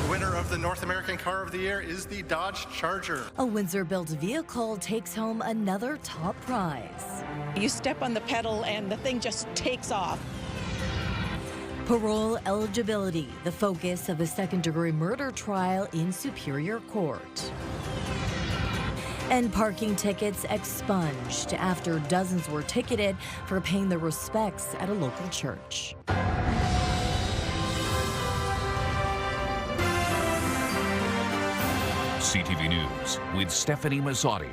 The winner of the North American Car of the Year is the Dodge Charger. A Windsor-built vehicle takes home another top prize. You step on the pedal and the thing just takes off. Parole eligibility, the focus of a second-degree murder trial in Superior Court. And parking tickets expunged after dozens were ticketed for paying their respects at a local church. CTV News with Stefanie Masotti.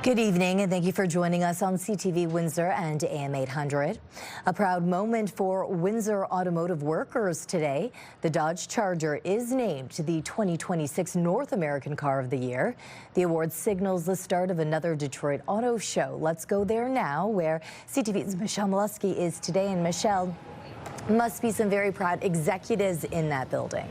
Good evening, and thank you for joining us on CTV Windsor and AM 800. A proud moment for Windsor automotive workers today. The Dodge Charger is named the 2026 North American Car of the Year. The award signals the start of another Detroit auto show. Let's go there now, where CTV's Michelle Molesky is today. And Michelle, must be some very proud executives in that building.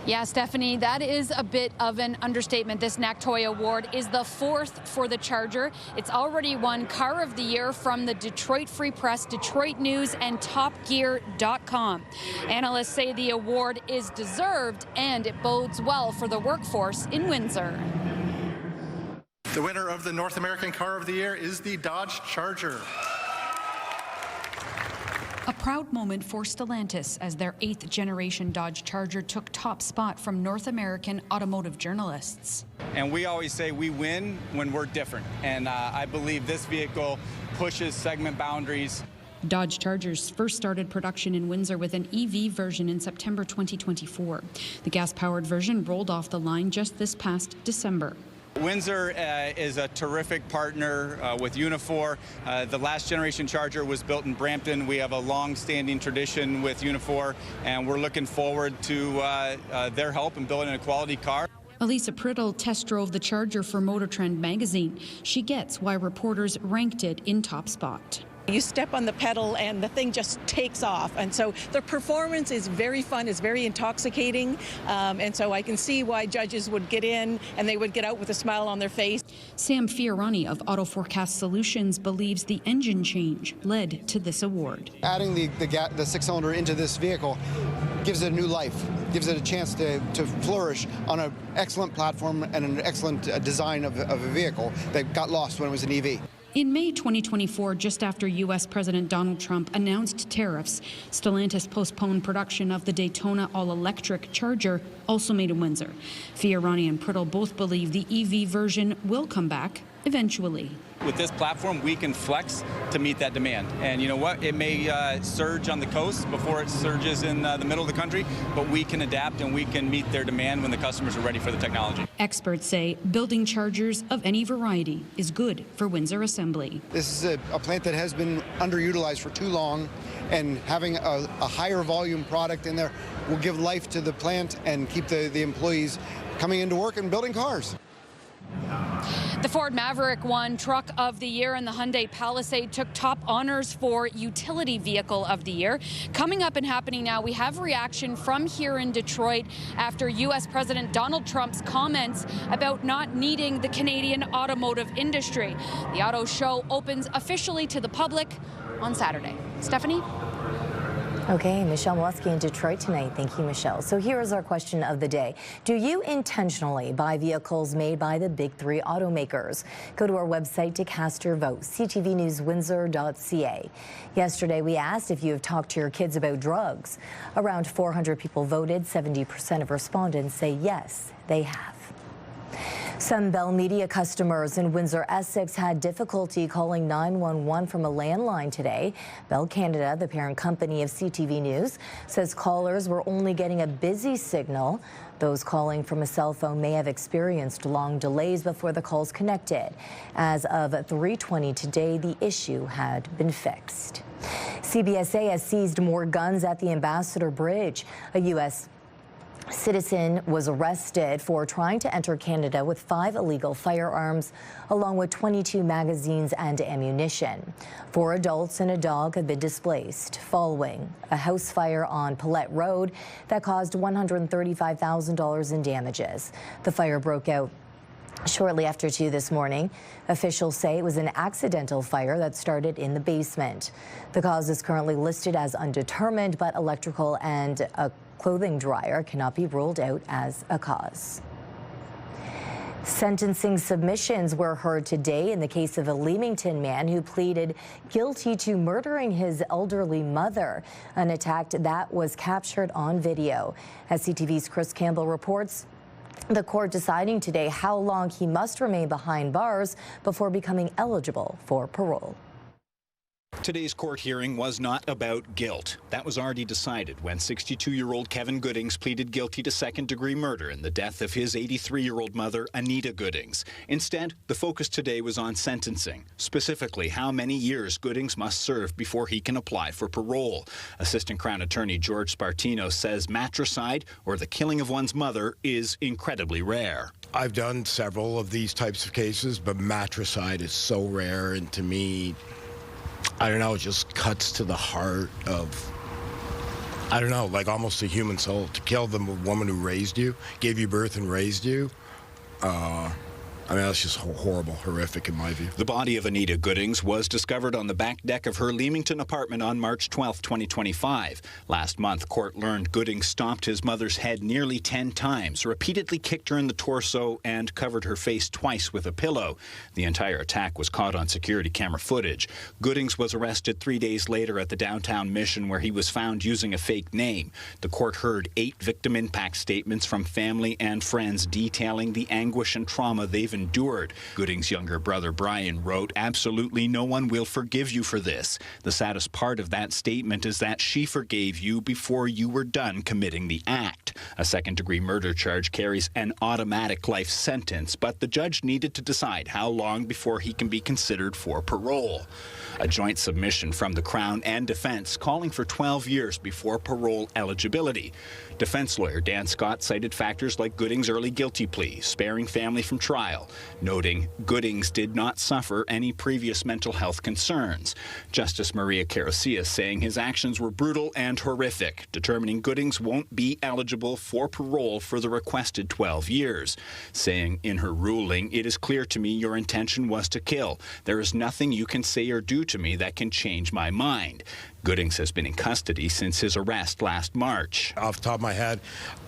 Yeah, Stephanie, that is a bit of an understatement. This NACTOY award is the fourth for the Charger. It's already won Car of the Year from the Detroit Free Press, Detroit News, and TopGear.com. Analysts say the award is deserved, and it bodes well for the workforce in Windsor. The winner of the North American Car of the Year is the Dodge Charger. A proud moment for Stellantis as their 8th generation Dodge Charger took top spot from North American automotive journalists. And we always say we win when we're different. And I believe this vehicle pushes segment boundaries. Dodge Chargers first started production in Windsor with an EV version in September 2024. The gas-powered version rolled off the line just this past December. Windsor is a terrific partner with Unifor. The last generation Charger was built in Brampton. We have a long-standing tradition with Unifor, and we're looking forward to their help in building a quality car. Elisa Priddle test drove the Charger for Motor Trend magazine. She gets why reporters ranked it in top spot. You step on the pedal and the thing just takes off. And so the performance is very fun, it's very intoxicating. And so I can see why judges would get in and they would get out with a smile on their face. Sam Fiorani of Auto Forecast Solutions believes the engine change led to this award. Adding the six-cylinder into this vehicle gives it a new life, gives it a chance to flourish on an excellent platform and an excellent design of a vehicle that got lost when it was an EV. In May 2024, just after U.S. President Donald Trump announced tariffs, Stellantis postponed production of the Daytona all-electric Charger, also made in Windsor. Fiorani and Priddle both believe the EV version will come back eventually. With this platform, we can flex to meet that demand. And you know what? It may surge on the coast before it surges in the middle of the country, but we can adapt and we can meet their demand when the customers are ready for the technology. Experts say building Chargers of any variety is good for Windsor Assembly. This is a plant that has been underutilized for too long, and having a higher volume product in there will give life to the plant and keep the employees coming into work and building cars. The Ford Maverick won Truck of the Year, and the Hyundai Palisade took top honors for Utility Vehicle of the Year. Coming up and happening now, we have reaction from here in Detroit after U.S. President Donald Trump's comments about not needing the Canadian automotive industry. The auto show opens officially to the public on Saturday. Stephanie? Okay, Michelle Molesky in Detroit tonight. Thank you, Michelle. So here is our question of the day. Do you intentionally buy vehicles made by the big three automakers? Go to our website to cast your vote, ctvnewswindsor.ca. Yesterday, we asked if you have talked to your kids about drugs. Around 400 people voted. 70% of respondents say yes, they have. Some Bell Media customers in Windsor, Essex had difficulty calling 911 from a landline today. Bell Canada, the parent company of CTV News, says callers were only getting a busy signal. Those calling from a cell phone may have experienced long delays before the calls connected. As of 3:20 today, the issue had been fixed. CBSA has seized more guns at the Ambassador Bridge. A U.S. citizen was arrested for trying to enter Canada with 5 illegal firearms, along with 22 magazines and ammunition. 4 adults and a dog have been displaced following a house fire on Paulette Road that caused $135,000 in damages. The fire broke out Shortly after 2 this morning, officials say it was an accidental fire that started in the basement. The cause is currently listed as undetermined, but electrical and a clothing dryer cannot be ruled out as a cause. Sentencing submissions were heard today in the case of a Leamington man who pleaded guilty to murdering his elderly mother, an attack that was captured on video. As CTV's Chris Campbell reports, the court deciding today how long he must remain behind bars before becoming eligible for parole. Today's court hearing was not about guilt. That was already decided when 62-year-old Kevin Goodings pleaded guilty to second-degree murder in the death of his 83-year-old mother, Anita Goodings. Instead, the focus today was on sentencing, specifically how many years Goodings must serve before he can apply for parole. Assistant Crown Attorney George Spartino says matricide, or the killing of one's mother, is incredibly rare. I've done several of these types of cases, but matricide is so rare, and to me, I don't know, it just cuts to the heart of, I don't know, like almost a human soul. To kill the woman who raised you, gave you birth and raised you, I mean, that's just horrible, horrific in my view. The body of Anita Goodings was discovered on the back deck of her Leamington apartment on March 12, 2025. Last month, court learned Goodings stomped his mother's head nearly 10 times, repeatedly kicked her in the torso, and covered her face twice with a pillow. The entire attack was caught on security camera footage. Goodings was arrested 3 days later at the downtown Mission, where he was found using a fake name. The court heard 8 victim impact statements from family and friends detailing the anguish and trauma they've endured. Goodings' younger brother Brian wrote, "Absolutely no one will forgive you for this. The saddest part of that statement is that she forgave you before you were done committing the act." A second-degree murder charge carries an automatic life sentence, but the judge needed to decide how long before he can be considered for parole. A joint submission from the Crown and defense calling for 12 years before parole eligibility. Defense lawyer Dan Scott cited factors like Goodings' early guilty plea, sparing family from trial, noting Goodings did not suffer any previous mental health concerns. Justice Maria Carosia saying his actions were brutal and horrific, determining Goodings won't be eligible for parole for the requested 12 years. Saying in her ruling, "It is clear to me your intention was to kill. There is nothing you can say or do to me that can change my mind." Goodings has been in custody since his arrest last March. Off the top of my head,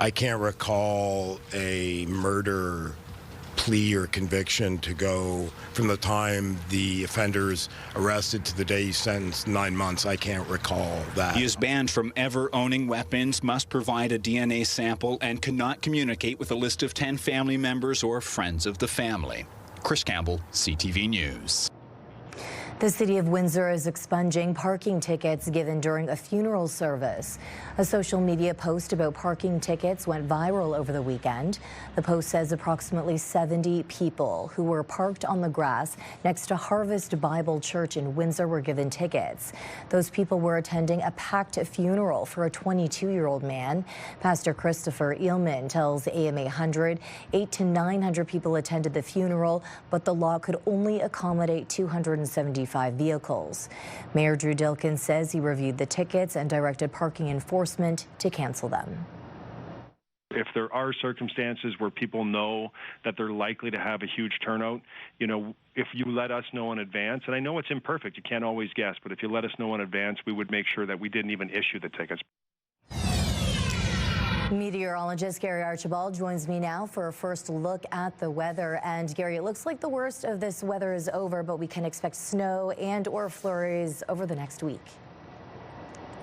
I can't recall a murder plea or conviction to go from the time the offender's arrested to the day he's sentenced 9 months. I can't recall that. He is banned from ever owning weapons, must provide a DNA sample, and cannot communicate with a list of 10 family members or friends of the family. Chris Campbell, CTV News. The city of Windsor is expunging parking tickets given during a funeral service. A social media post about parking tickets went viral over the weekend. The post says approximately 70 people who were parked on the grass next to Harvest Bible Church in Windsor were given tickets. Those people were attending a packed funeral for a 22-year-old man. Pastor Christopher Eelman tells AM 800 800 to 900 people attended the funeral, but the law could only accommodate 275 vehicles. Mayor Drew Dilkins says he reviewed the tickets and directed parking enforcement to cancel them. If there are circumstances where people know that they're likely to have a huge turnout, if you let us know in advance, and I know it's imperfect, you can't always guess, but if you let us know in advance, we would make sure that we didn't even issue the tickets. Meteorologist Gary Archibald joins me now for a first look at the weather. And Gary, it looks like the worst of this weather is over, but we can expect snow and or flurries over the next week.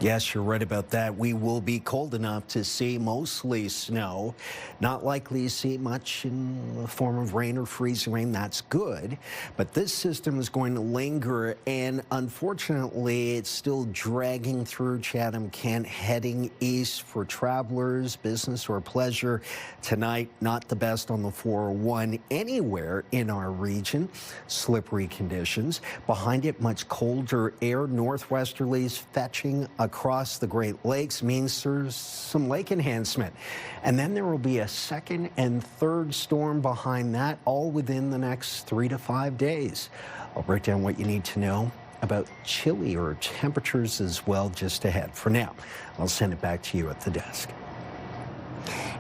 Yes, you're right about that. We will be cold enough to see mostly snow. Not likely to see much in the form of rain or freezing rain. That's good. But this system is going to linger, and unfortunately, it's still dragging through Chatham-Kent, heading east for travelers, business or pleasure. Tonight, not the best on the 401 anywhere in our region. Slippery conditions. Behind it, much colder air. Northwesterlies fetching across the Great Lakes means there's some lake enhancement. And then there will be a second and third storm behind that, all within the next 3 to 5 days. I'll break down what you need to know about chillier temperatures as well just ahead. For now, I'll send it back to you at the desk.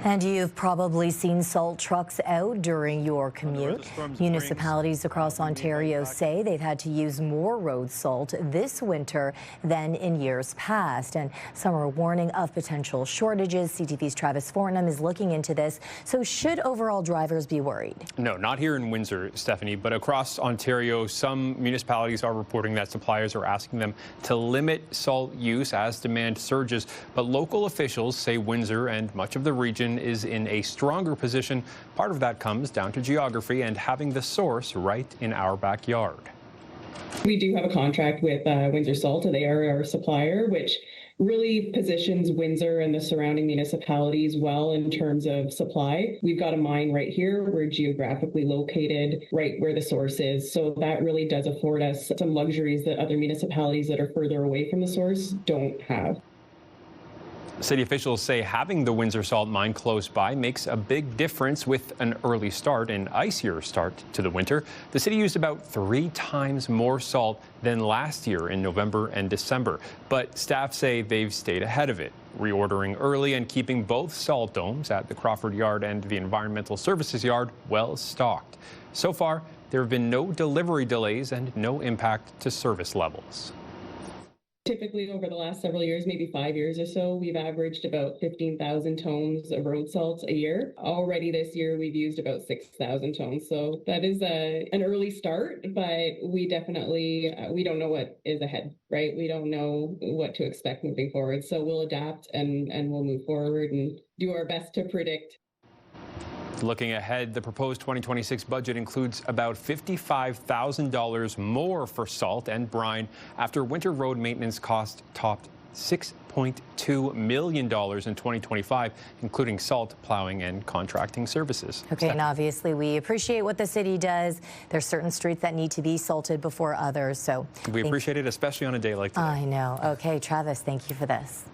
And you've probably seen salt trucks out during your commute. Municipalities across Ontario say they've had to use more road salt this winter than in years past. And some are warning of potential shortages. CTV's Travis Fortnum is looking into this. So should overall drivers be worried? No, not here in Windsor, Stefanie, but across Ontario, some municipalities are reporting that suppliers are asking them to limit salt use as demand surges. But local officials say Windsor and much of the region is in a stronger position. Part of that comes down to geography and having the source right in our backyard. We do have a contract with Windsor Salt, and they are our supplier, which really positions Windsor and the surrounding municipalities well in terms of supply. We've got a mine right here. We're geographically located right where the source is. So that really does afford us some luxuries that other municipalities that are further away from the source don't have. City officials say having the Windsor salt mine close by makes a big difference with an early start, an icier start to the winter. The city used about 3 times more salt than last year in November and December. But staff say they've stayed ahead of it, reordering early and keeping both salt domes at the Crawford Yard and the Environmental Services Yard well stocked. So far, there have been no delivery delays and no impact to service levels. Typically, over the last several years, maybe 5 years or so, we've averaged about 15,000 tons of road salt a year. Already this year, we've used about 6,000 tons. So that is an early start, but we definitely, we don't know what is ahead, right? We don't know what to expect moving forward. So we'll adapt and we'll move forward and do our best to predict. Looking ahead, the proposed 2026 budget includes about $55,000 more for salt and brine after winter road maintenance costs topped $6.2 million in 2025, including salt, plowing, and contracting services. Okay, and obviously we appreciate what the city does. There's certain streets that need to be salted before others, so we appreciate it, especially on a day like today. I know. Okay, Travis, thank you for this.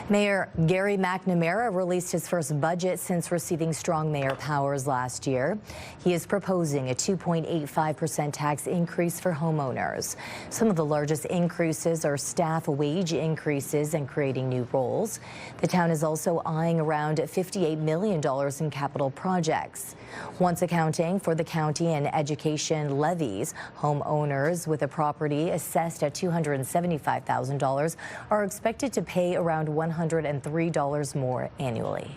Mayor Gary McNamara released his first budget since receiving strong mayor powers last year. He is proposing a 2.85% tax increase for homeowners. Some of the largest increases are staff wage increases and creating new roles. The town is also eyeing around $58 million in capital projects. Once accounting for the county and education levies, homeowners with a property assessed at $275,000 are expected to pay around $103 more annually.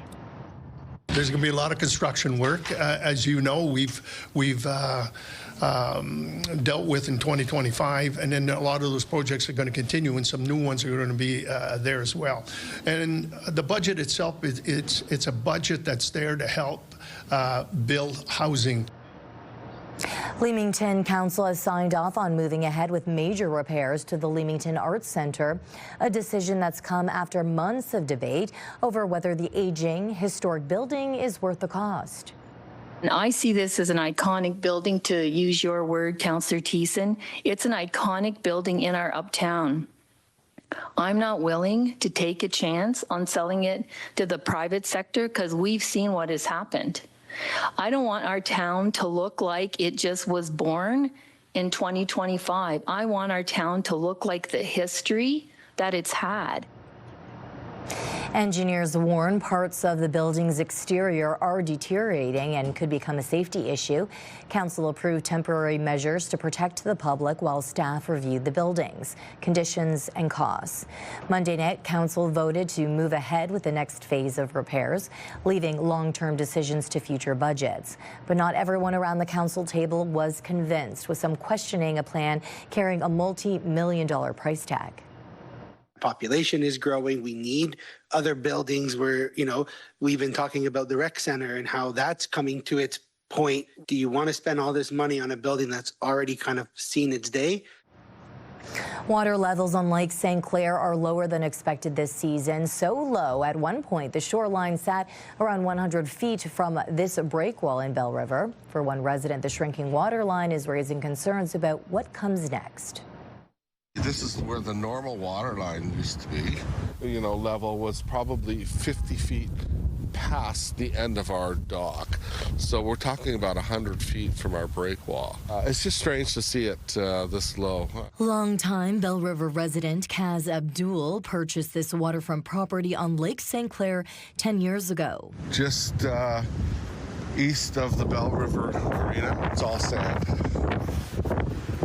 There's going to be a lot of construction work. As you know, we've dealt with in 2025, and then a lot of those projects are going to continue, and some new ones are going to be there as well. And the budget itself, it's a budget that's there to help build housing. Leamington Council has signed off on moving ahead with major repairs to the Leamington Arts Centre, a decision that's come after months of debate over whether the aging historic building is worth the cost. I see this as an iconic building, to use your word, Councillor Thiessen. It's an iconic building in our uptown. I'm not willing to take a chance on selling it to the private sector because we've seen what has happened. I don't want our town to look like it just was born in 2025. I want our town to look like the history that it's had. Engineers warn parts of the building's exterior are deteriorating and could become a safety issue. Council approved temporary measures to protect the public while staff reviewed the buildings, conditions and costs. Monday night, Council voted to move ahead with the next phase of repairs, leaving long-term decisions to future budgets. But not everyone around the Council table was convinced, with some questioning a plan carrying a multi-million-dollar price tag. Population is growing. We need other buildings where, we've been talking about the rec center and how that's coming to its point. Do you want to spend all this money on a building that's already kind of seen its day? Water levels on Lake St. Clair are lower than expected this season. So low, at one point, the shoreline sat around 100 feet from this breakwall in Bell River. For one resident, the shrinking water line is raising concerns about what comes next. This is where the normal water line used to be. Level was probably 50 feet past the end of our dock. So we're talking about 100 feet from our breakwall. It's just strange to see it this low. Longtime Belle River resident Kaz Abdul purchased this waterfront property on Lake St. Clair 10 years ago. Just east of the Belle River Marina, it's all sand.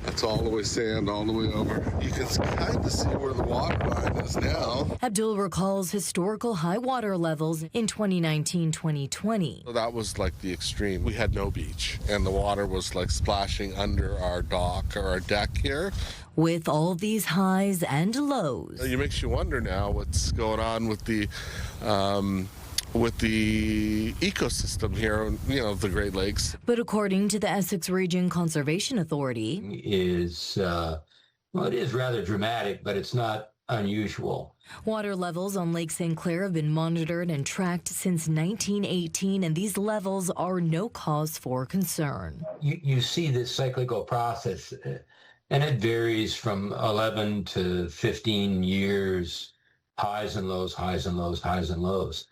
It's all the way sand, all the way over. You can kind of see where the water line is now. Abdul recalls historical high water levels in 2019-2020. So that was like the extreme. We had no beach, and the water was like splashing under our dock or our deck here. With all these highs and lows. It makes you wonder now what's going on with the ecosystem here, the Great Lakes. But according to the Essex Region Conservation Authority, it is rather dramatic, but it's not unusual. Water levels on Lake St. Clair have been monitored and tracked since 1918, and these levels are no cause for concern. You see this cyclical process, and it varies from 11 to 15 years, highs and lows, highs and lows, highs and lows.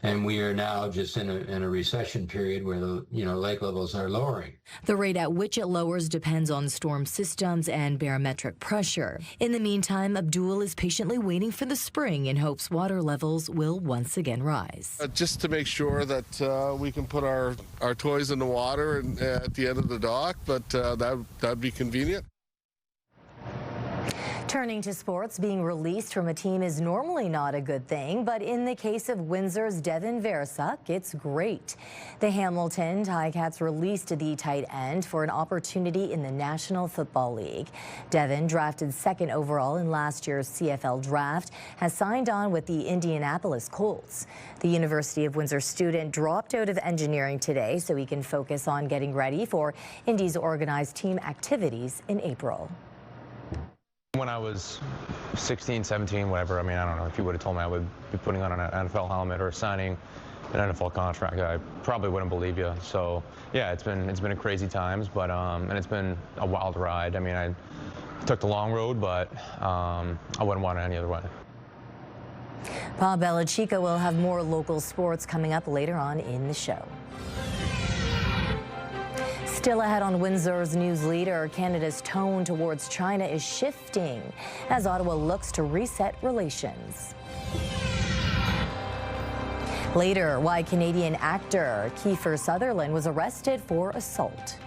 And we are now just in a recession period where the lake levels are lowering. The rate at which it lowers depends on storm systems and barometric pressure. In the meantime, Abdul is patiently waiting for the spring in hopes water levels will once again rise. Just to make sure that we can put our toys in the water and, at the end of the dock, but that'd be convenient. Turning to sports, being released from a team is normally not a good thing, but in the case of Windsor's Devin Versuk, it's great. The Hamilton Ticats released the tight end for an opportunity in the National Football League. Devin, drafted second overall in last year's CFL draft, has signed on with the Indianapolis Colts. The University of Windsor student dropped out of engineering today so he can focus on getting ready for Indy's organized team activities in April. When I was 16, 17, whatever, I don't know, if you would have told me I would be putting on an NFL helmet or signing an NFL contract, I probably wouldn't believe you. So, yeah, it's been a crazy times, but and it's been a wild ride. I took the long road, but I wouldn't want it any other way. Bob Belichico will have more local sports coming up later on in the show. Still ahead on Windsor's news leader, Canada's tone towards China is shifting as Ottawa looks to reset relations. Later, why Canadian actor Kiefer Sutherland was arrested for assault.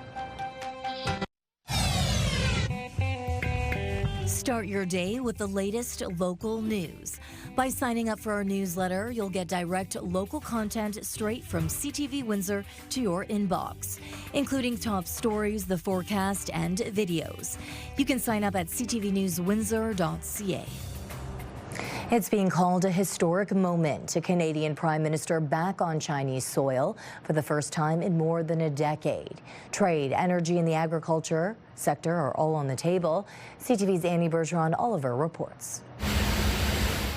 Start your day with the latest local news. By signing up for our newsletter, you'll get direct local content straight from CTV Windsor to your inbox, including top stories, the forecast, and videos. You can sign up at ctvnewswindsor.ca. It's being called a historic moment. A Canadian Prime Minister back on Chinese soil for the first time in more than a decade. Trade, energy, and the agriculture sector are all on the table. CTV's Annie Bergeron-Oliver reports.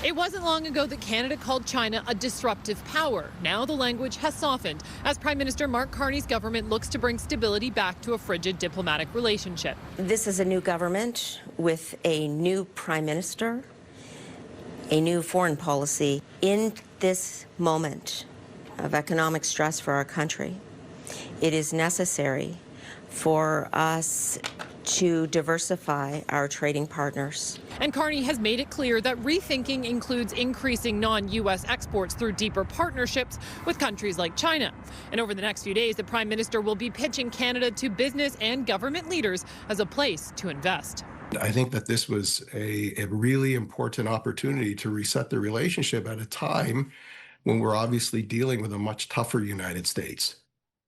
It wasn't long ago that Canada called China a disruptive power. Now the language has softened as Prime Minister Mark Carney's government looks to bring stability back to a frigid diplomatic relationship. This is a new government with a new Prime Minister, a new foreign policy. In this moment of economic stress for our country, it is necessary for us to diversify our trading partners. And Carney has made it clear that rethinking includes increasing non-U.S. exports through deeper partnerships with countries like China. And over the next few days, the Prime Minister will be pitching Canada to business and government leaders as a place to invest. I think that this was a really important opportunity to reset the relationship at a time when we're obviously dealing with a much tougher United States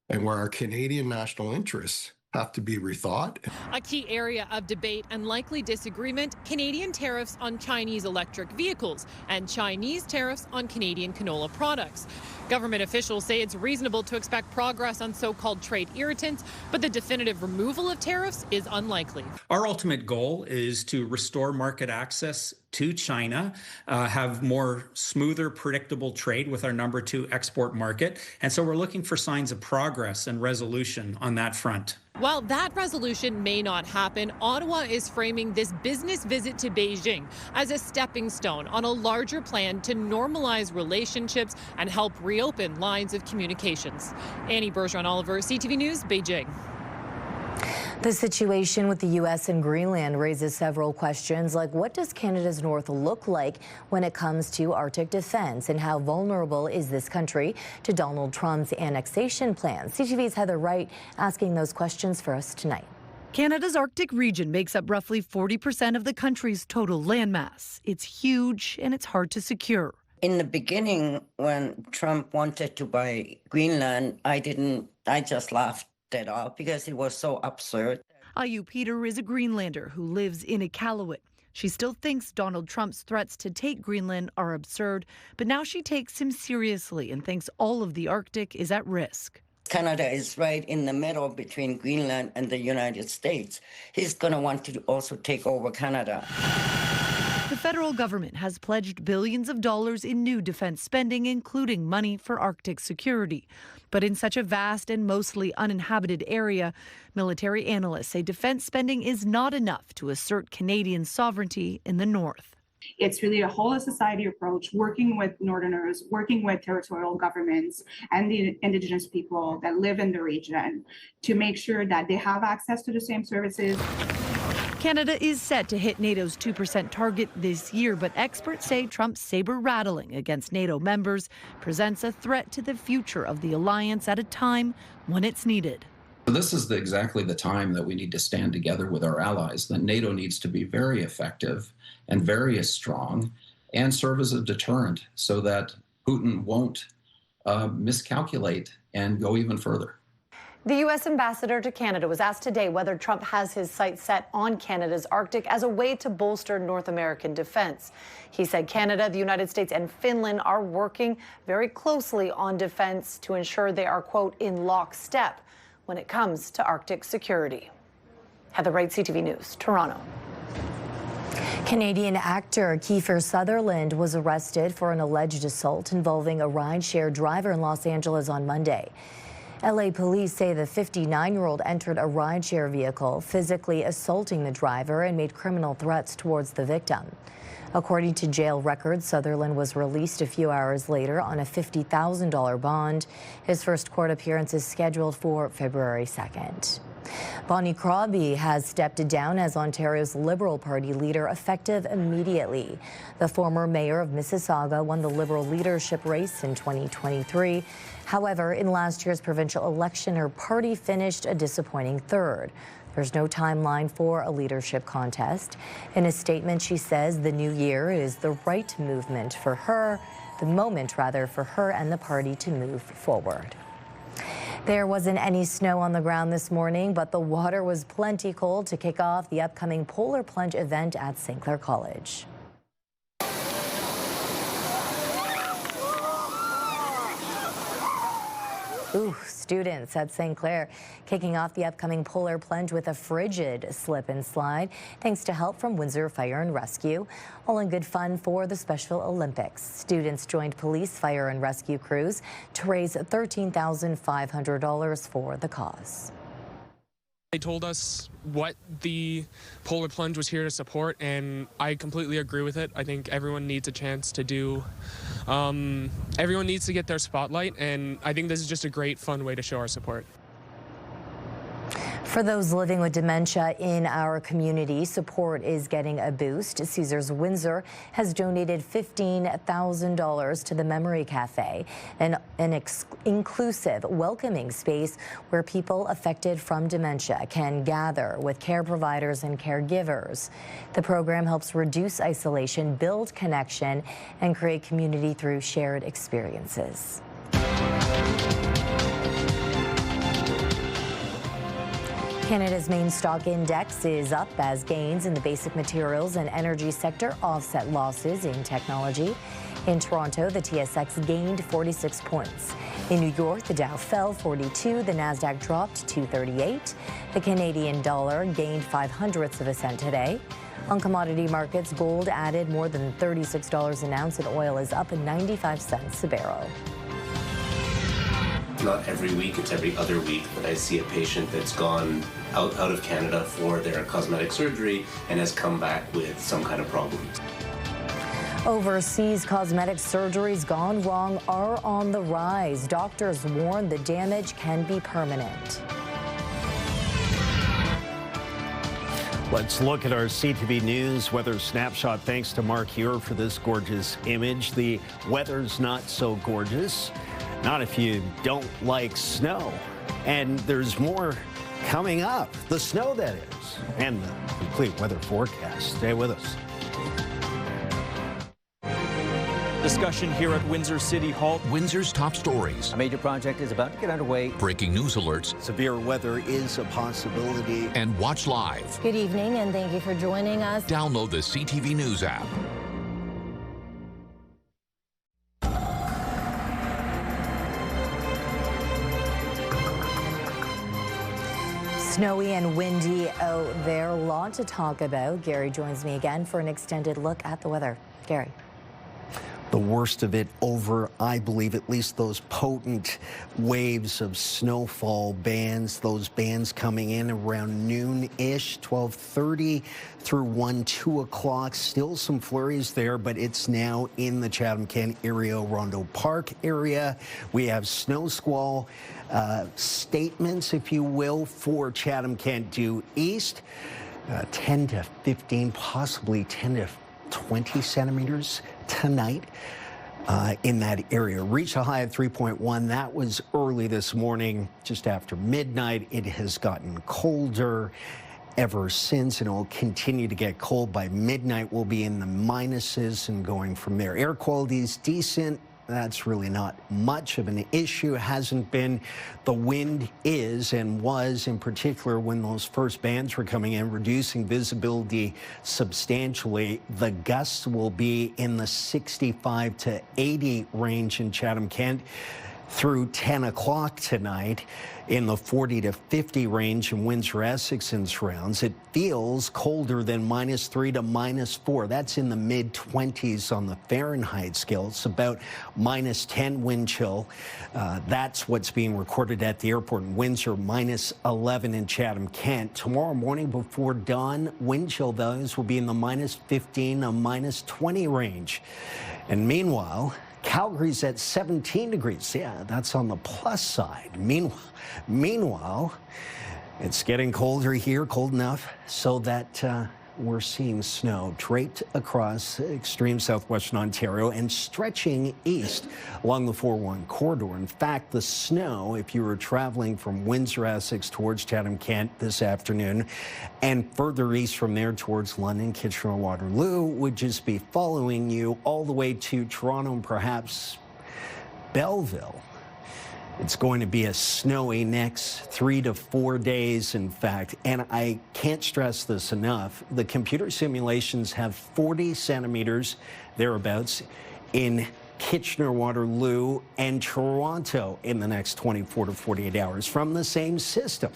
and where our Canadian national interests have to be rethought. A key area of debate and likely disagreement, Canadian tariffs on Chinese electric vehicles and Chinese tariffs on Canadian canola products. Government officials say it's reasonable to expect progress on so-called trade irritants, but the definitive removal of tariffs is unlikely. Our ultimate goal is to restore market access to China, have more smoother, predictable trade with our #2 export market. And so we're looking for signs of progress and resolution on that front. While that resolution may not happen, Ottawa is framing this business visit to Beijing as a stepping stone on a larger plan to normalize relationships and help reopen lines of communications. Annie Bergeron-Oliver, CTV News, Beijing. The situation with the U.S. and Greenland raises several questions, like what does Canada's north look like when it comes to Arctic defense, and how vulnerable is this country to Donald Trump's annexation plans? CTV's Heather Wright asking those questions for us tonight. Canada's Arctic region makes up roughly 40% of the country's total landmass. It's huge and it's hard to secure. In the beginning, when Trump wanted to buy Greenland, I just laughed it off because it was so absurd. Ayu Peter is a Greenlander who lives in Iqaluit. She still thinks Donald Trump's threats to take Greenland are absurd, but now she takes him seriously and thinks all of the Arctic is at risk. Canada is right in the middle between Greenland and the United States. He's going to want to also take over Canada. The federal government has pledged billions of dollars in new defense spending, including money for Arctic security. But in such a vast and mostly uninhabited area, military analysts say defense spending is not enough to assert Canadian sovereignty in the north. It's really a whole of society approach, working with Northerners, working with territorial governments and the Indigenous people that live in the region to make sure that they have access to the same services. Canada is set to hit NATO's 2% target this year, but experts say Trump's saber-rattling against NATO members presents a threat to the future of the alliance at a time when it's needed. This is exactly the time that we need to stand together with our allies, that NATO needs to be very effective and very strong and serve as a deterrent so that Putin won't miscalculate and go even further. The U.S. ambassador to Canada was asked today whether Trump has his sights set on Canada's Arctic as a way to bolster North American defense. He said Canada, the United States, and Finland are working very closely on defense to ensure they are, quote, in lockstep when it comes to Arctic security. Heather Wright, CTV News, Toronto. Canadian actor Kiefer Sutherland was arrested for an alleged assault involving a rideshare driver in Los Angeles on Monday. LA police say the 59-year-old entered a rideshare vehicle, physically assaulting the driver and made criminal threats towards the victim. According to jail records, Sutherland was released a few hours later on a $50,000 bond. His first court appearance is scheduled for February 2nd. Bonnie Crosby has stepped down as Ontario's Liberal Party leader effective immediately. The former mayor of Mississauga won the Liberal leadership race in 2023. However, in last year's provincial election, her party finished a disappointing third. There's no timeline for a leadership contest. In a statement, she says the new year is the right moment for her and the party to move forward. There wasn't any snow on the ground this morning, but the water was plenty cold to kick off the upcoming Polar Plunge event at St. Clair College. Students at St. Clair kicking off the upcoming Polar Plunge with a frigid slip and slide, thanks to help from Windsor Fire and Rescue. All in good fun for the Special Olympics. Students joined police, fire and rescue crews to raise $13,500 for the cause. They told us what the Polar Plunge was here to support, and I completely agree with it. I think everyone needs a chance to do, everyone needs to get their spotlight, and I think this is just a great, fun way to show our support. For those living with dementia in our community, support is getting a boost. Caesars Windsor has donated $15,000 to the Memory Cafe, an inclusive, welcoming space where people affected from dementia can gather with care providers and caregivers. The program helps reduce isolation, build connection, and create community through shared experiences. Canada's main stock index is up as gains in the basic materials and energy sector offset losses in technology. In Toronto, the TSX gained 46 points. In New York, the Dow fell 42, the Nasdaq dropped 238. The Canadian dollar gained 0.05 of a cent today. On commodity markets, gold added more than $36 an ounce and oil is up 95 cents a barrel. not every week, it's every other week that I see a patient that's gone out of Canada for their cosmetic surgery and has come back with some kind of problem. Overseas cosmetic surgeries gone wrong are on the rise. Doctors warn the damage can be permanent. Let's look at our CTV News weather snapshot. Thanks to Mark here for this gorgeous image. The weather's not so gorgeous, not if you don't like snow. And there's more coming up. The snow, that is, and the complete weather forecast. Stay with us. Discussion here at Windsor City Hall. Windsor's top stories. A major project is about to get underway. Breaking news alerts. Severe weather is a possibility. And watch live. Good evening, and thank you for joining us. Download the CTV News app. Snowy and windy out there. A lot to talk about. Gary joins me again for an extended look at the weather. Gary. The worst of it over, I believe, at least those potent waves of snowfall bands, those bands coming in around noon-ish, 12:30 through 1, 2 o'clock. Still some flurries there, but it's now in the Chatham-Kent area, Rondo Park area. We have snow squall statements, if you will, for Chatham-Kent due east. 10 to 15, possibly 10 to 20 centimeters tonight in that area. Reached a high of 3.1. That was early this morning, just after midnight. It has gotten colder ever since, and it will continue to get cold. By midnight, we'll be in the minuses and going from there. Air quality is decent. That's really not much of an issue. It hasn't been. The wind is and was, in particular, when those first bands were coming in, reducing visibility substantially. The gusts will be in the 65 to 80 range in Chatham-Kent through 10 o'clock tonight, in the 40 to 50 range in Windsor, Essex and surrounds. It feels colder than -3 to -4. That's in the mid-20s on the Fahrenheit scale. It's about -10 wind chill. That's what's being recorded at the airport in Windsor, -11 in Chatham-Kent. Tomorrow morning before dawn, wind chill values will be in the -15 to -20 range. And meanwhile, Calgary's at 17 degrees. Yeah, that's on the plus side. Meanwhile, it's getting colder here, cold enough so that we're seeing snow draped across extreme southwestern Ontario and stretching east along the 401 corridor. In fact, the snow, if you were traveling from Windsor, Essex towards Chatham-Kent this afternoon and further east from there towards London, Kitchener, Waterloo, would just be following you all the way to Toronto and perhaps Belleville. It's going to be a snowy next 3 to 4 days, in fact, and I can't stress this enough. The computer simulations have 40 centimeters, thereabouts, in Kitchener, Waterloo, and Toronto in the next 24 to 48 hours from the same system.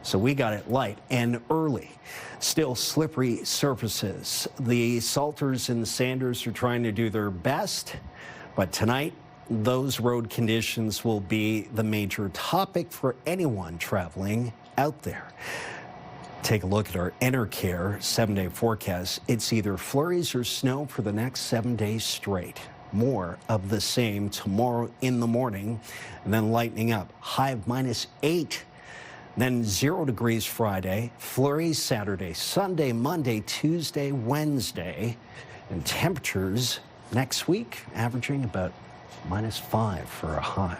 So we got it light and early. Still slippery surfaces. The salters and sanders are trying to do their best, but tonight, those road conditions will be the major topic for anyone traveling out there. Take a look at our Enercare 7-day forecast. It's either flurries or snow for the next 7 days straight. More of the same tomorrow in the morning, and then lightening up. High of -8. Then 0 degrees Friday, flurries Saturday, Sunday, Monday, Tuesday, Wednesday, and temperatures next week averaging about -5 for a high.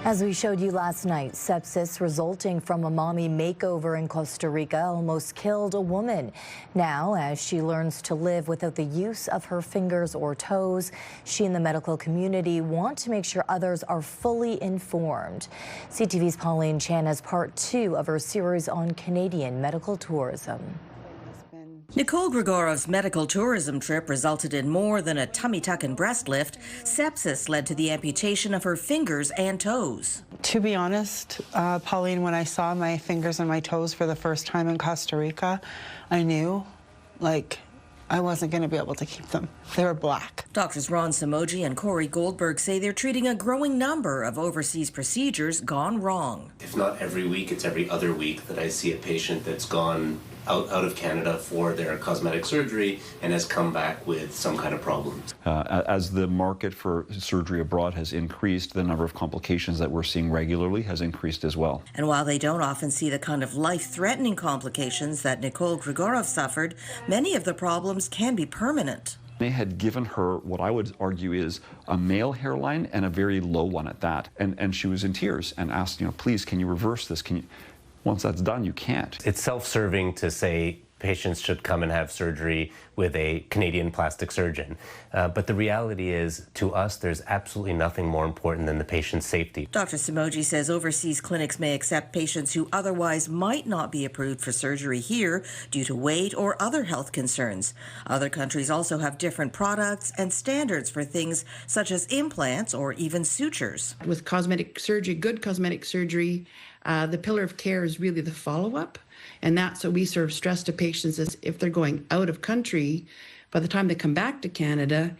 As we showed you last night, sepsis resulting from a mommy makeover in Costa Rica almost killed a woman. Now, as she learns to live without the use of her fingers or toes, she and the medical community want to make sure others are fully informed. CTV's Pauline Chan has part 2 of her series on Canadian medical tourism. Nicole Grigorov's medical tourism trip resulted in more than a tummy tuck and breast lift. Sepsis led to the amputation of her fingers and toes. To be honest, Pauline, when I saw my fingers and my toes for the first time in Costa Rica, I knew, I wasn't going to be able to keep them. They were black. Doctors Ron Samoji and Corey Goldberg say they're treating a growing number of overseas procedures gone wrong. If not every week, it's every other week that I see a patient that's gone out of Canada for their cosmetic surgery and has come back with some kind of problem. As the market for surgery abroad has increased, the number of complications that we're seeing regularly has increased as well. And while they don't often see the kind of life-threatening complications that Nicole Grigorov suffered, many of the problems can be permanent. They had given her what I would argue is a male hairline and a very low one at that. And she was in tears and asked, please, can you reverse this? Once that's done, you can't. It's self-serving to say patients should come and have surgery with a Canadian plastic surgeon. But the reality is, to us, there's absolutely nothing more important than the patient's safety. Dr. Samoji says overseas clinics may accept patients who otherwise might not be approved for surgery here due to weight or other health concerns. Other countries also have different products and standards for things such as implants or even sutures. With cosmetic surgery, good cosmetic surgery, the pillar of care is really the follow-up. And that's what we sort of stress to patients is if they're going out of country, by the time they come back to Canada,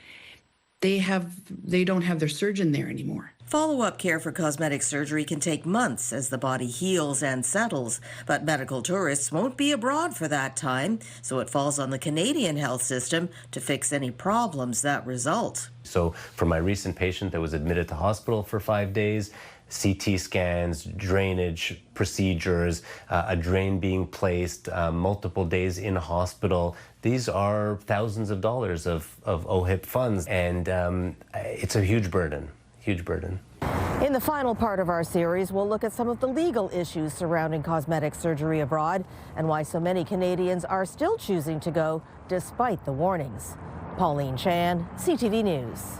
they don't have their surgeon there anymore. Follow-up care for cosmetic surgery can take months as the body heals and settles, but medical tourists won't be abroad for that time, so it falls on the Canadian health system to fix any problems that result. So for my recent patient that was admitted to hospital for 5 days, CT scans, drainage procedures, a drain being placed, multiple days in hospital. These are thousands of dollars of OHIP funds, and it's a huge burden, huge burden. In the final part of our series, we'll look at some of the legal issues surrounding cosmetic surgery abroad and why so many Canadians are still choosing to go despite the warnings. Pauline Chan, CTV News.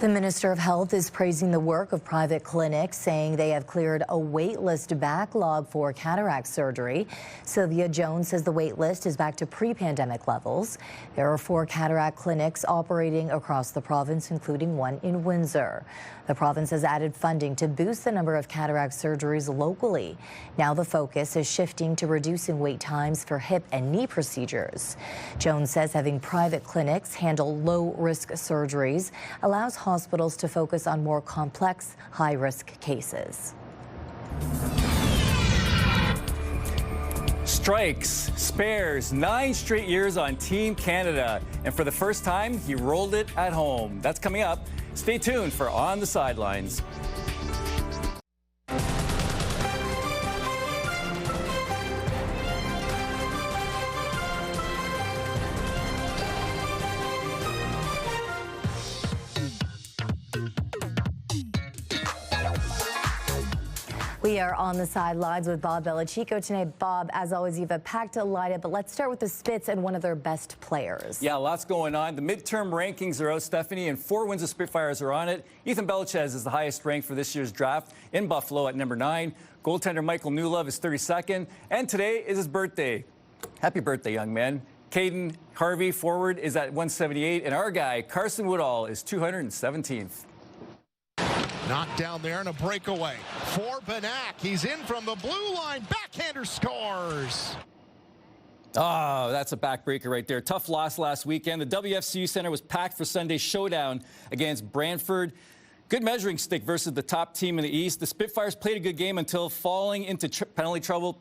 The Minister of Health is praising the work of private clinics, saying they have cleared a wait list backlog for cataract surgery. Sylvia Jones says the wait list is back to pre-pandemic levels. There are 4 cataract clinics operating across the province, including one in Windsor. The province has added funding to boost the number of cataract surgeries locally. Now the focus is shifting to reducing wait times for hip and knee procedures. Jones says having private clinics handle low-risk surgeries allows hospitals to focus on more complex, high-risk cases. Strikes, spares, 9 straight years on Team Canada. And for the first time, he rolled it at home. That's coming up. Stay tuned for On the Sidelines. We are on the sidelines with Bob Belichico tonight. Bob, as always, you have a packed lineup, but let's start with the Spits and one of their best players. Yeah, lots going on. The midterm rankings are out, Stefanie, and 4 Windsor Spitfires are on it. Ethan Belichez is the highest ranked for this year's draft in Buffalo at number 9. Goaltender Michael Newlove is 32nd, and today is his birthday. Happy birthday, young man. Caden Harvey, forward, is at 178, and our guy, Carson Woodall, is 217th. Knocked down there and a breakaway for Banak. He's in from the blue line. Backhander scores. Oh, that's a backbreaker right there. Tough loss last weekend. The WFCU Center was packed for Sunday's showdown against Brantford. Good measuring stick versus the top team in the East. The Spitfires played a good game until falling into penalty trouble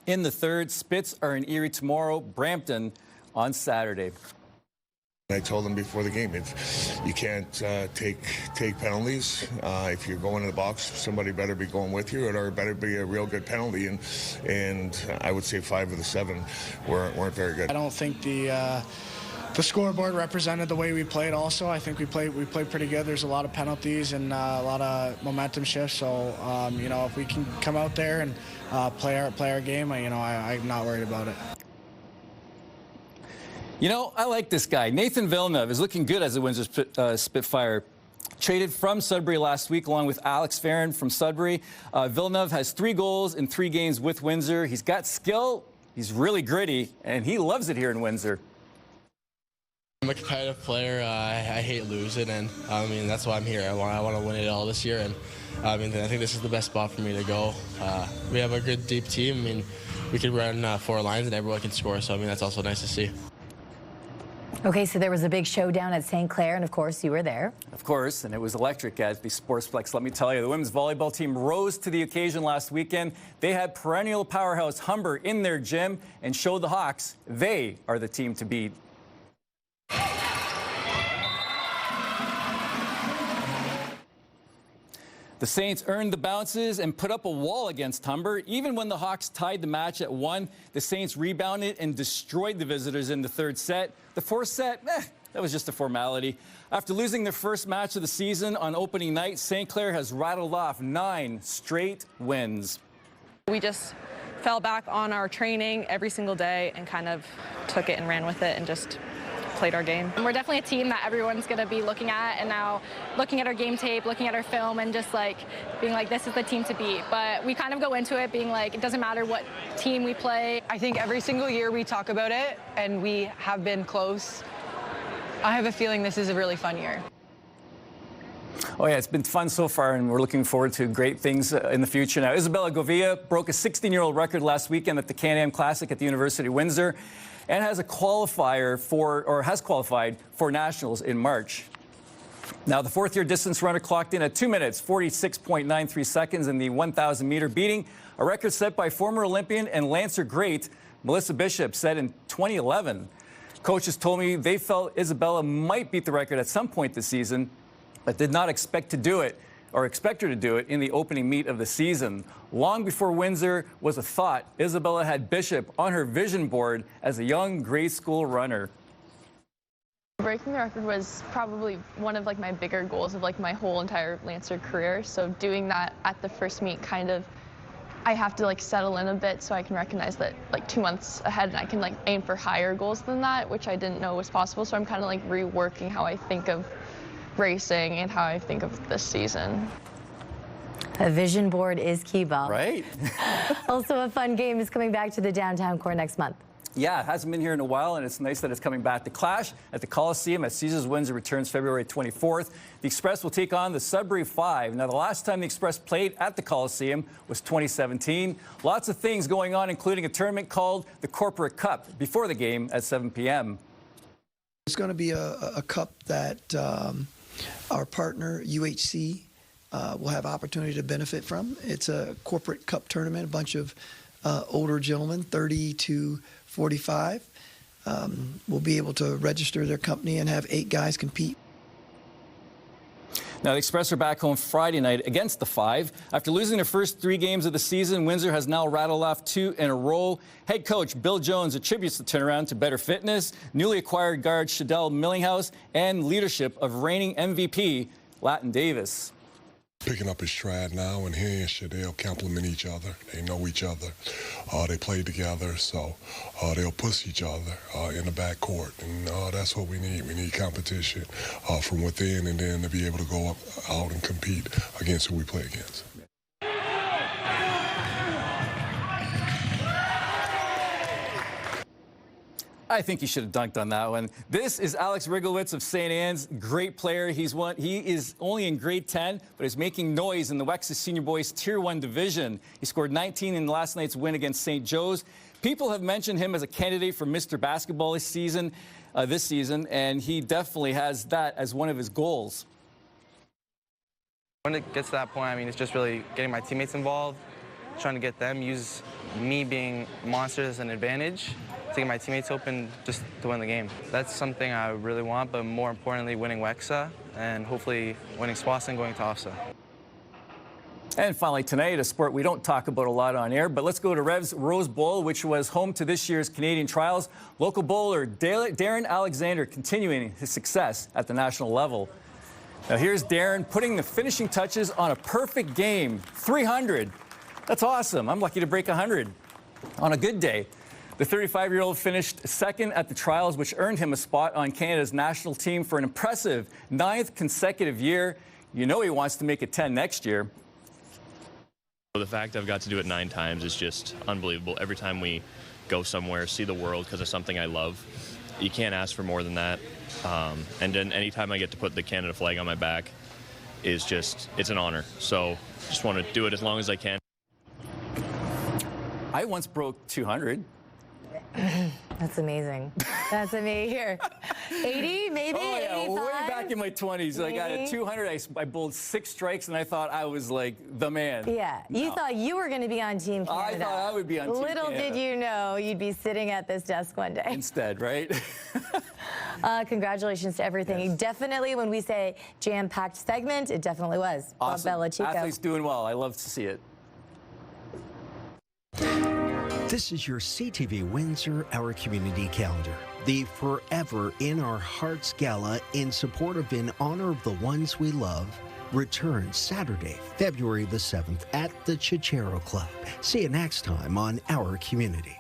in the third. Spits are in Erie tomorrow, Brampton on Saturday. I told them before the game, if you can't take penalties, if you're going in the box, somebody better be going with you, or it better be a real good penalty. And I would say 5 of the 7 weren't very good. I don't think the scoreboard represented the way we played. Also, I think we played pretty good. There's a lot of penalties and a lot of momentum shifts. So if we can come out there and play our game, I'm not worried about it. I like this guy. Nathan Villeneuve is looking good as a Windsor Spitfire. Traded from Sudbury last week along with Alex Farron from Sudbury. Villeneuve has 3 goals in 3 games with Windsor. He's got skill, he's really gritty, and he loves it here in Windsor. I'm a competitive player. I hate losing, and that's why I'm here. I want to win it all this year, and I think this is the best spot for me to go. We have a good deep team. We could run 4 lines and everyone can score, so that's also nice to see. Okay, so there was a big showdown at St. Clair, and of course you were there. Of course, and it was electric at the Sportsplex. Let me tell you, the women's volleyball team rose to the occasion last weekend. They had perennial powerhouse Humber in their gym and showed the Hawks they are the team to beat. The Saints earned the bounces and put up a wall against Humber. Even when the Hawks tied the match at 1, the Saints rebounded and destroyed the visitors in the third set. The fourth set, that was just a formality. After losing their first match of the season on opening night, St. Clair has rattled off 9 straight wins. We just fell back on our training every single day and kind of took it and ran with it and just played our game. We're definitely a team that everyone's going to be looking at, and now looking at our game tape, looking at our film, and just like being like, this is the team to beat. But we kind of go into it being like, it doesn't matter what team we play. I think every single year we talk about it, and we have been close. I have a feeling this is a really fun year. Oh yeah, it's been fun so far, and we're looking forward to great things in the future. Now, Isabella Govia broke a 16-year-old record last weekend at the Can-Am Classic at the University of Windsor, and has qualified for nationals in March. Now, the fourth-year distance runner clocked in at 2 minutes, 46.93 seconds in the 1,000-meter, beating a record set by former Olympian and Lancer great Melissa Bishop, set in 2011. Coaches told me they felt Isabella might beat the record at some point this season, but did not expect her to do it in the opening meet of the season. Long before Windsor was a thought, Isabella had Bishop on her vision board as a young grade school runner. Breaking the record was probably one of my bigger goals of my whole entire Lancer career. So doing that at the first meet, I have to settle in a bit so I can recognize that 2 months ahead, and I can aim for higher goals than that, which I didn't know was possible. So I'm kind of reworking how I think of racing and how I think of this season. A vision board is key, Bob. Right. Also, a fun game is coming back to the downtown core next month. Yeah, it hasn't been here in a while, and it's nice that it's coming back. The Clash at the Coliseum at Caesars Windsor returns February 24th. The Express will take on the Sudbury 5. Now, the last time the Express played at the Coliseum was 2017. Lots of things going on, including a tournament called the Corporate Cup before the game at 7 p.m. It's going to be a cup that our partner, UHC, will have opportunity to benefit from. It's a corporate cup tournament, a bunch of older gentlemen, 30 to 45, will be able to register their company and have 8 guys compete. Now, the Express are back home Friday night against the 5. After losing their first 3 games of the season, Windsor has now rattled off 2 in a row. Head coach Bill Jones attributes the turnaround to better fitness, newly acquired guard Shadell Millinghouse, and leadership of reigning MVP Latin Davis. Picking up his stride now, and he and Shadell complement each other. They know each other. They play together, so they'll push each other in the backcourt, and that's what we need. We need competition from within, and then to be able to go out and compete against who we play against. I think he should have dunked on that one. This is Alex Rigolowitz of St. Anne's. Great player. He is only in grade 10, but is making noise in the Wex's Senior Boys Tier 1 division. He scored 19 in last night's win against St. Joe's. People have mentioned him as a candidate for Mr. Basketball this season, and he definitely has that as one of his goals. When it gets to that point, it's just really getting my teammates involved, trying to get them, use me being monsters as an advantage, to get my teammates open just to win the game. That's something I really want, but more importantly, winning Wexa and hopefully winning Swanson going to OFSA. And finally tonight, a sport we don't talk about a lot on air, but let's go to Rev's Rose Bowl, which was home to this year's Canadian trials. Local bowler Darren Alexander continuing his success at the national level. Now here's Darren putting the finishing touches on a perfect game, 300. That's awesome. I'm lucky to break 100 on a good day. The 35-year-old finished second at the trials, which earned him a spot on Canada's national team for an impressive 9th consecutive year. You know he wants to make it 10 next year. The fact I've got to do it 9 times is just unbelievable. Every time we go somewhere, see the world because of something I love, you can't ask for more than that. And then anytime I get to put the Canada flag on my back is just, it's an honor. So just want to do it as long as I can. I once broke 200. That's amazing. That's amazing. Here, 80, maybe. Oh yeah, 85? way back in my 20s, I got a 200. I bowled 6 strikes, and I thought I was like the man. Yeah, you thought you were going to be on Team Canada. I thought I would be on Team Canada. Little did you know you'd be sitting at this desk one day. Instead, right? Congratulations to everything. Yes. Definitely, when we say jam-packed segment, it definitely was. Awesome. Bob Belichico. Athletes doing well. I love to see it. This is your CTV Windsor, our community calendar. The Forever in Our Hearts Gala in support of In Honor of the Ones We Love returns Saturday, February the 7th at the Chichero Club. See you next time on Our Community.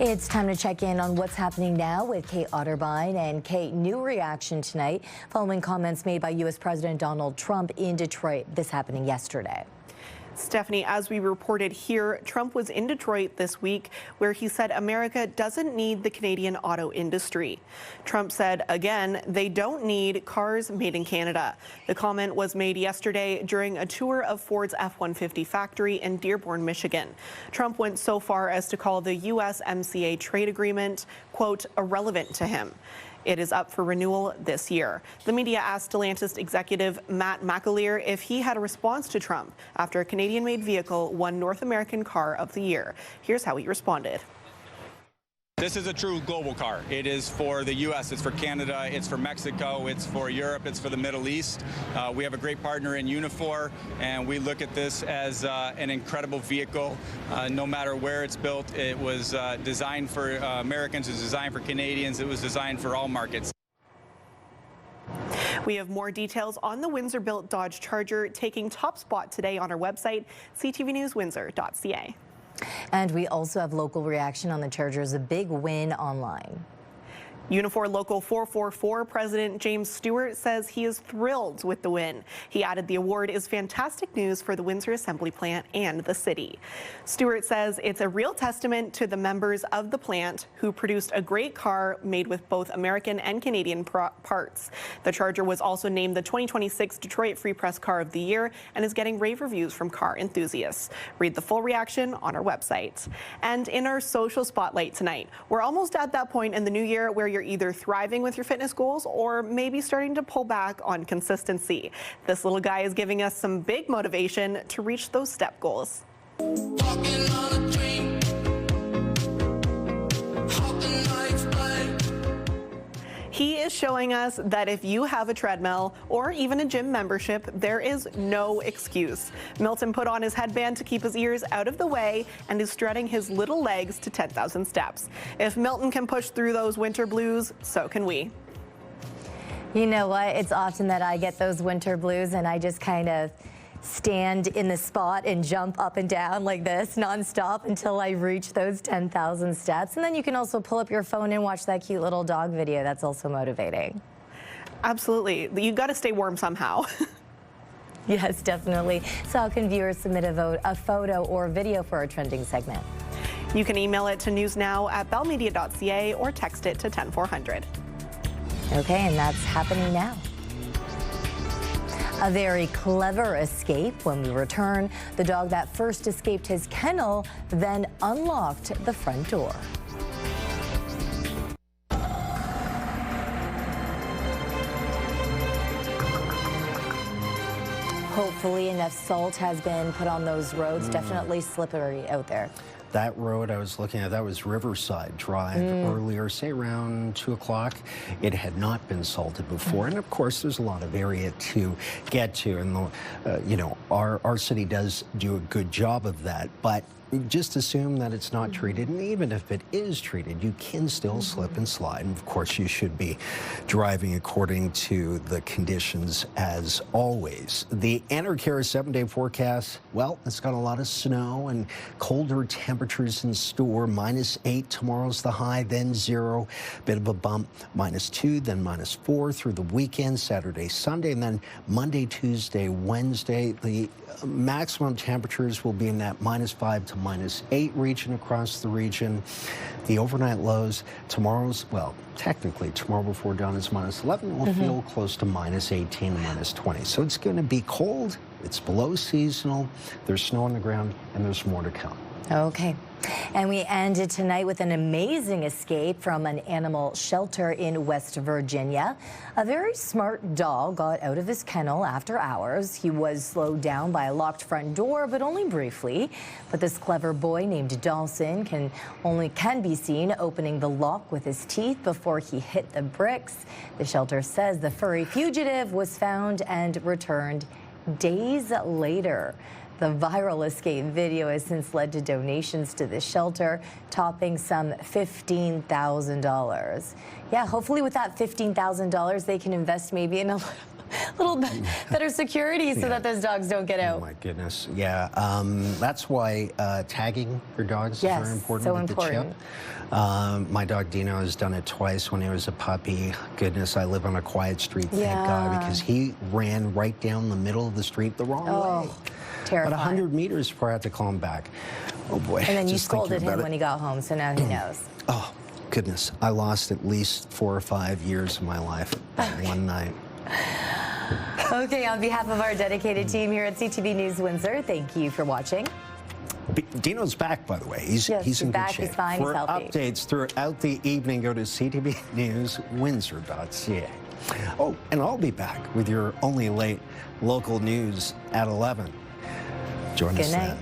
It's time to check in on what's happening now with Kate Otterbein. And Kate, new reaction tonight following comments made by U.S. President Donald Trump in Detroit. This happening yesterday. Stefanie, as we reported here, Trump was in Detroit this week where he said America doesn't need the Canadian auto industry. Trump said, again, they don't need cars made in Canada. The comment was made yesterday during a tour of Ford's F-150 factory in Dearborn, Michigan. Trump went so far as to call the USMCA trade agreement, quote, irrelevant to him. It is up for renewal this year. The media asked Stellantis executive Matt McAleer if he had a response to Trump after a Canadian-made vehicle won North American Car of the Year. Here's how he responded. This is a true global car. It is for the U.S., it's for Canada, it's for Mexico, it's for Europe, it's for the Middle East. We have a great partner in Unifor, and we look at this as an incredible vehicle. No matter where it's built, it was designed for Americans, it was designed for Canadians, it was designed for all markets. We have more details on the Windsor-built Dodge Charger taking top spot today on our website, ctvnewswindsor.ca. And we also have local reaction on the Chargers' big win online. Unifor Local 444 President James Stewart says he is thrilled with the win. He added the award is fantastic news for the Windsor Assembly Plant and the city. Stewart says it's a real testament to the members of the plant who produced a great car made with both American and Canadian parts. The Charger was also named the 2026 Detroit Free Press Car of the Year and is getting rave reviews from car enthusiasts. Read the full reaction on our website. And in our social spotlight tonight, we're almost at that point in the new year where you're either thriving with your fitness goals or maybe starting to pull back on consistency. This little guy is giving us some big motivation to reach those step goals. He is showing us that if you have a treadmill or even a gym membership, there is no excuse. Milton put on his headband to keep his ears out of the way and is strutting his little legs to 10,000 steps. If Milton can push through those winter blues, so can we. You know what? It's often that I get those winter blues and I just kind of stand in the spot and jump up and down like this nonstop until I reach those 10,000 steps. And then you can also pull up your phone and watch that cute little dog video. That's also motivating. Absolutely. You've got to stay warm somehow. Yes, definitely. So how can viewers submit a photo or video for our trending segment? You can email it to newsnow@bellmedia.ca or text it to 10400. Okay, and that's happening now. A very clever escape. When we return, the dog that first escaped his kennel then unlocked the front door. Hopefully enough salt has been put on those roads. Definitely slippery out there. That road I was looking at, that was Riverside Drive earlier, say around 2 o'clock. It had not been salted before. And of course, there's a lot of area to get to. And, you know, our city does do a good job of that. But just assume that it's not treated. And even if it is treated, you can still slip and slide. And of course, you should be driving according to the conditions as always. The Enercare 7-day forecast, well, it's got a lot of snow and colder temperatures in store. -8 tomorrow's the high, then 0. Bit of a bump, -2, then -4 through the weekend, Saturday, Sunday, and then Monday, Tuesday, Wednesday. The maximum temperatures will be in that -5 to -8 region across the region. The overnight lows tomorrow's, well, technically tomorrow before dawn is -11. We'll feel close to -18 to -20. So it's going to be cold It's below seasonal, there's snow on the ground, and there's more to come. Okay. And we ended tonight with an amazing escape from an animal shelter in West Virginia. A very smart dog got out of his kennel after hours. He was slowed down by a locked front door, but only briefly. But this clever boy named Dawson can be seen opening the lock with his teeth before he hit the bricks. The shelter says the furry fugitive was found and returned days later. The viral escape video has since led to donations to the shelter, topping some $15,000. Yeah, hopefully with that $15,000, they can invest maybe in a little bit better security so that those dogs don't get out. Oh, my goodness. Yeah, that's why tagging your dogs is very important. So with important. The chip. My dog Dino has done it twice when he was a puppy. Goodness, I live on a quiet street, thank God, because he ran right down the middle of the street the wrong way. Terrifying. About 100 meters before I had to call him back. Oh, boy. And then you Just thinking scolded him about when he got home, so now he knows. Oh, goodness. I lost at least 4 or 5 years of my life that one night. Okay, on behalf of our dedicated team here at CTV News Windsor, thank you for watching. Dino's back, by the way. He's in back, good shape. he's fine, For he's healthy. updates throughout the evening, go to ctvnewswindsor.ca. Oh, and I'll be back with your only late local news at 11. Join us then.